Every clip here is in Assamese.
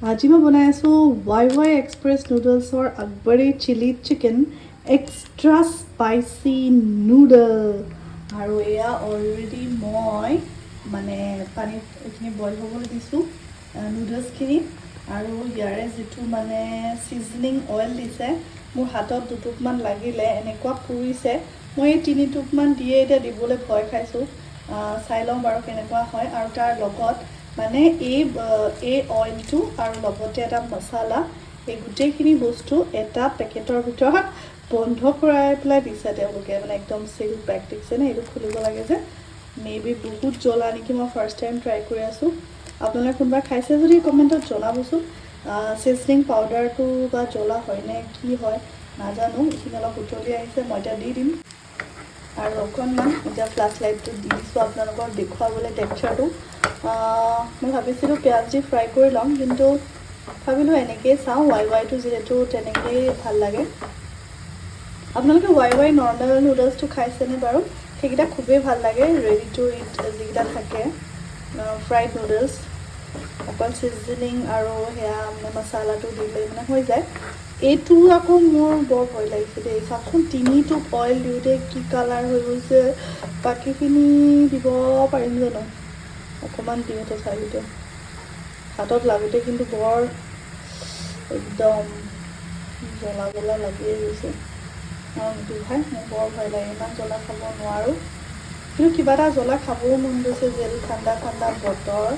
আজি মই বনাই আছোঁ YY এক্সপ্ৰেছ নুডলছৰ আকবৰী chilli chicken extra spicy noodle আৰু এয়া অলৰেডি মই মানে পানীত এইখিনি বইল হ'বলৈ দিছোঁ নুডলছখিনি আৰু ইয়াৰে যিটো মানে চিজনিং অইল দিছে মোৰ হাতত দুটুকমান লাগিলে এনেকুৱা পুৰিছে মই এই 3 টোপমান দিয়ে এতিয়া দিবলৈ ভয় খাইছোঁ চাই লওঁ বাৰু কেনেকুৱা হয় আৰু তাৰ লগত মানে এই অইলটো আৰু লগতে এটা মছলা এই গোটেইখিনি বস্তু এটা পেকেটৰ ভিতৰত বন্ধ কৰাই পেলাই দিছে তেওঁলোকে মানে একদম চিল পেক দিছে নে এইটো খুলিব লাগে যে মেবি বহুত জ্বলা নেকি মই ফাৰ্ষ্ট টাইম ট্ৰাই কৰি আছোঁ আপোনালোকে কোনোবা খাইছে যদি কমেণ্টত জনাবচোন চিজনিং পাউডাৰটো বা জ্বলা হয়নে কি হয় নাজানো এইখিনি অলপ উতলি আহিছে মই এতিয়া দি দিম আৰু অকণমান এতিয়া ফ্লাছ লাইটটো দি দিছোঁ আপোনালোকক দেখুৱাবলৈ টেক্সাৰটো মই ভাবিছিলোঁ পিঁয়াজ দি ফ্ৰাই কৰি ল'ম কিন্তু ভাবিলোঁ এনেকৈয়ে চাওঁ YYটো যিহেতু তেনেকৈয়ে ভাল লাগে আপোনালোকে YY নৰ্মেল নুডলছটো খাইছেনে বাৰু সেইকেইটা খুবেই ভাল লাগে ৰেডি টু ইট যিকেইটা থাকে ফ্ৰাইড নুডলছ অকল চিজনিং আৰু সেয়া মানে মছলাটো দিলে মানে হৈ যায় এইটো আকৌ মোৰ বৰ ভয় লাগিছে দেই চাওকচোন 3 টোপ অইল দিওঁতে কি কালাৰ হৈ গৈছে বাকীখিনি দিব পাৰিম জানো অকণমান দিওঁ তথাপিতো হাতত লাগোঁতে কিন্তু বৰ একদম জ্বলা জ্বলা লাগিয়ে গৈছে আৰু দুখাই মোৰ বৰ ভয় লাগে ইমান জ্বলা খাব নোৱাৰোঁ কিন্তু কিবা এটা জ্বলা খাবও মন গৈছে যিহেতু ঠাণ্ডা ঠাণ্ডা বতৰ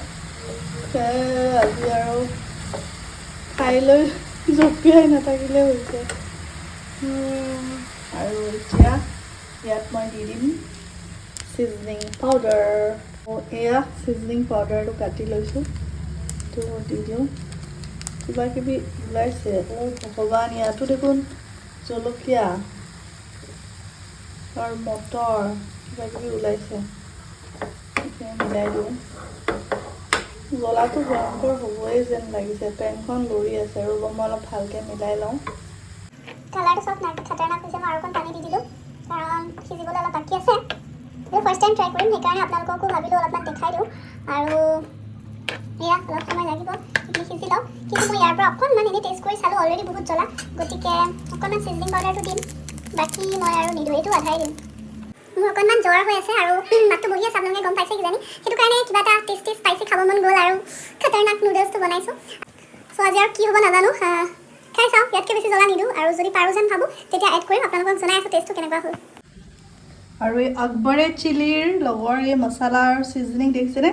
আজি আৰু খাই লৈ জঁপিয়াই নাথাকিলে হৈছে আৰু এতিয়া ইয়াত মই দি দিম চিজনিং পাউডাৰ এয়া চিজনিং পাউডাৰটো কাটি লৈছোঁ তো দি দিওঁ কিবা কিবি ওলাইছে ভগৱান ইয়াতো দেখোন জলকীয়া আৰু মটৰ কিবা কিবি ওলাইছে মিলাই দিওঁ জ্বলাটো ভয়ংকৰ হ'বই যেন লাগিছে পেনখন লৰি আছে ৰ'ব মই অলপ ভালকৈ মিলাই লওঁ কালাৰটো চব খাটাৰনাক হৈছে মই আৰু অকণ পানী দি দিলোঁ কাৰণ সিজিবলৈ অলপ বাকী আছে ফাৰ্ষ্ট টাইম ট্ৰাই কৰিম সেইকাৰণে আপোনালোককো ভাবিলোঁ অলপমান দেখাই দিওঁ আৰু এয়া অলপ সময় লাগিব সেইখিনি সিজি লওঁ কিন্তু মই ইয়াৰ পৰা অকণমান এনেই টেষ্ট কৰি চালোঁ অলৰেডি বহুত জ্বলা গতিকে অকণমান চিজনিং পাউডাৰটো দিম বাকী মই আৰু নিদিওঁ এইটো আধাই দিম মোৰ অকণমান জ্বৰ হৈ আছে আৰু মাতটো বহি আছে আপোনালোকে গম পাইছে কিজানি সেইটো কাৰণে কিবা এটা টেষ্টি স্পাইচি খাব মন গ'ল আৰু খাটাৰনাক নুডলছটো বনাইছোঁ চ' আজি আৰু কি হ'ব নাজানো খাই চাওঁ ইয়াতকৈ বেছি জ্বলা নিদিওঁ আৰু যদি পাৰোঁ যেন ভাবোঁ তেতিয়া এড কৰিম আপোনালোকক জনাই আছোঁ টেষ্টটো কেনেকুৱা হ'ল আৰু এই আকবৰে চিলিৰ লগৰ এই মছলা আৰু চিজনিং দেখিছেনে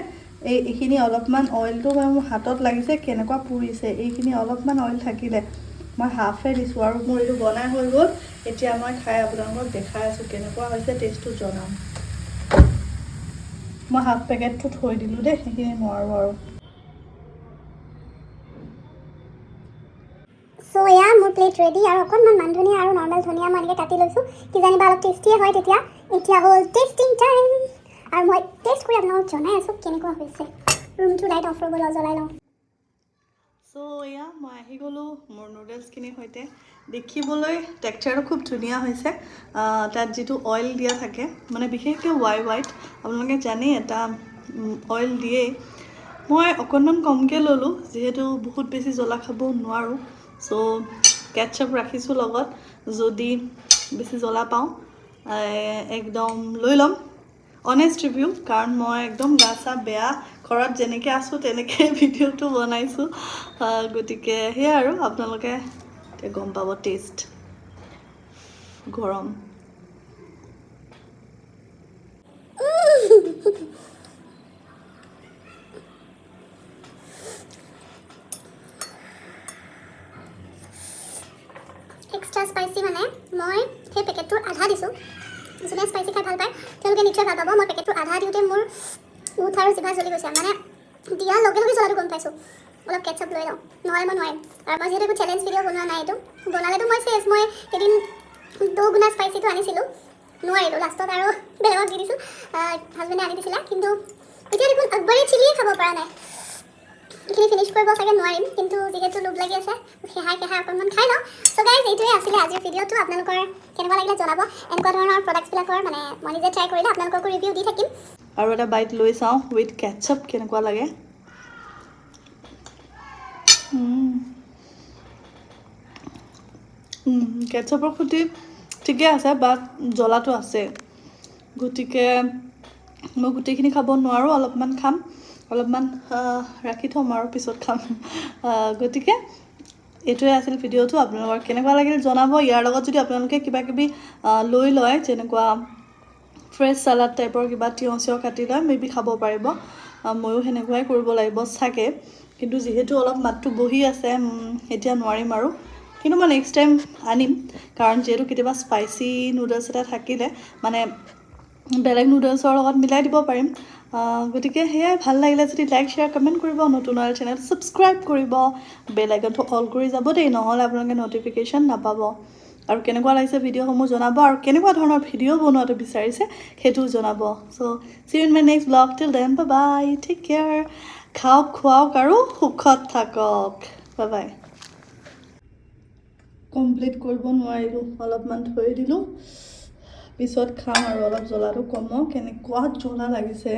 এইখিনি অলপমান অইলটো মোৰ হাতত লাগিছে কেনেকুৱা পুৰিছে এইখিনি অলপমান অইল থাকিলে মই হাফে দিছোঁ আৰু মোৰ এইটো বনাই হৈ গ'ল এতিয়া মই খাই আপোনালোকক দেখাই আছোঁ কেনেকুৱা হৈছে টেষ্টটো জনাম মই হাফ পেকেটটো থৈ দিলোঁ দেই সেইখিনি নোৱাৰোঁ আৰু চ' এয়া মোৰ প্লেট ৰেডি আৰু অকণমান মান ধনিয়া আৰু নৰ্মেল ধনিয়া মই এনেকৈ কাটি লৈছোঁ কিজানিবা অলপ টেষ্টিয়ে হয় তেতিয়া এতিয়া হ'ল টেষ্টিং টাইম আৰু মই টেষ্ট কৰি আপোনালোকক জনাই আছোঁ কেনেকুৱা হৈছে ৰুমটো লাইট অফ হৈ গ'ল জ্বলাই লওঁ চ' এয়া মই আহি গ'লোঁ মোৰ নুডলছখিনিৰ সৈতে দেখিবলৈ টেক্সাৰটো খুব ধুনীয়া হৈছে তাত যিটো অইল দিয়া থাকে মানে বিশেষকৈ YYত আপোনালোকে জানেই এটা অইল দিয়েই মই অকণমান কমকৈ ল'লোঁ যিহেতু বহুত বেছি জ্বলা খাব নোৱাৰোঁ চ' কেটচাপ ৰাখিছোঁ লগত যদি বেছি জ্বলা পাওঁ একদম লৈ ল'ম অনেষ্ট ৰিভিউ কাৰণ মই একদম গা চা বেয়া ঘৰত যেনেকৈ আছোঁ তেনেকৈ ভিডিঅ'টো বনাইছোঁ গতিকে সেয়াই আৰু আপোনালোকে এতিয়া গম পাব টেষ্ট গৰম এক্সট্ৰা স্পাইচি মানে মই সেই পেকেটটোৰ আধা দিছোঁ যোনে স্পাইচি খাই ভাল পায় তেওঁলোকে নিশ্চয় ভাল পাব মই পেকেটটোৰ আধা দিওঁতে মোৰ মুঠ আৰু জিভা জ্বলি গৈছে মানে দিয়াৰ লগে লগে জ্বলাটো গম পাইছোঁ অলপ কেটচাপ লৈ লওঁ নহ'লে মই নোৱাৰিম আৰু মই যিহেতু একো চেলেঞ্জ ভিডিঅ' বনোৱা নাই এইটো বনালেতো মই মই এদিন 2 গুণা স্পাইচিটো আনিছিলোঁ নোৱাৰিলোঁ লাষ্টত আৰু বেলেগক দি দিছোঁ হাজবেণ্ডে আনি দিছিলে কিন্তু এতিয়া দেখোন আকবৰী চিলিয়ে খাব পৰা নাই এইখিনি ফিনিছ কৰিব চাগে নোৱাৰিম কিন্তু যিহেতু লোভ লাগি আছে সেহাই অকণমান খাই লওঁ চ' গাইজ এইটোৱে আছিলে আজিৰ ভিডিঅ'টো আপোনালোকৰ কেনেকুৱা লাগিলে জনাব এনেকুৱা ধৰণৰ প্ৰডাক্টছবিলাকৰ মানে মই নিজে ট্ৰাই কৰিলে আপোনালোককো ৰিভিউ দি থাকিম আৰু এটা বাইট লৈ চাওঁ উইথ কেটচাপ কেনেকুৱা লাগে কেটচআপৰ খুটি ঠিকে আছে বাট জ্বলাটো আছে গতিকে মই গোটেইখিনি খাব নোৱাৰোঁ অলপমান খাম অলপমান ৰাখি থ'ম আৰু পিছত খাম গতিকে এইটোৱে আছিল ভিডিঅ'টো আপোনালোকৰ কেনেকুৱা লাগিল জনাব ইয়াৰ লগত যদি আপোনালোকে কিবা কিবি লৈ লয় যেনেকুৱা ফ্ৰেছ চালাড টাইপৰ কিবা তিয়ঁহ চিয়ঁহ কাটি লয় মেবি খাব পাৰিব ময়ো সেনেকুৱাই কৰিব লাগিব চাগে কিন্তু যিহেতু অলপ মাতটো বহি আছে এতিয়া নোৱাৰিম আৰু কিন্তু মই নেক্সট টাইম আনিম কাৰণ যিহেতু কেতিয়াবা স্পাইচি নুডলছ এটা থাকিলে মানে বেলেগ নুডলছৰ লগত মিলাই দিব পাৰিম গতিকে সেয়াই ভাল লাগিলে যদি লাইক শ্বেয়াৰ কমেণ্ট কৰিব নতুন চেনেল ছাবস্ক্ৰাইব কৰিব বেল আইকনটো অল কৰি যাব দেই নহ'লে আপোনালোকে ন'টিফিকেশ্যন নাপাব আৰু কেনেকুৱা লাগিছে ভিডিঅ'সমূহ জনাব আৰু কেনেকুৱা ধৰণৰ ভিডিঅ' বনোৱাটো বিচাৰিছে সেইটোও জনাব so' see you in my next blog till then bye bye take care খাওক খুৱাওক আৰু সুখত থাকক বাই বাই কমপ্লিট কৰিব নোৱাৰিলোঁ অলপমান থৈ দিলোঁ পিছত খাম আৰু অলপ জ্বলাটো কমক কেনেকুৱা জ্বলা লাগিছে